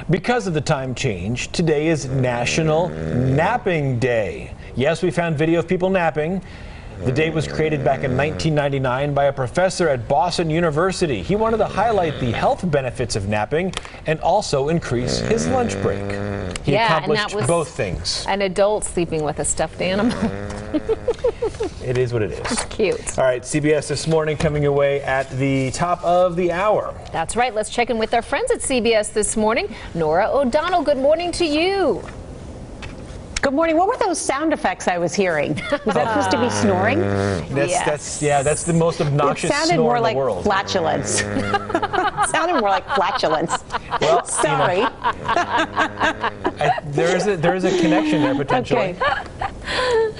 Because of the time change, today is National Napping Day. Yes, we found video of people napping. The day was created back in 1999 by a professor at Boston University. He wanted to highlight the health benefits of napping and also increase his lunch break. He accomplished both things. An adult sleeping with a stuffed animal. It is what it is. It's cute. All right, CBS This Morning coming your way at the top of the hour. That's right. Let's check in with our friends at CBS This Morning. Norah O'Donnell, good morning to you. Good morning. What were those sound effects I was hearing? Was that supposed to be snoring? That's the most obnoxious snore in the world. Flatulence. It sounded more like flatulence. Well, sorry. There is a connection there potentially. Okay.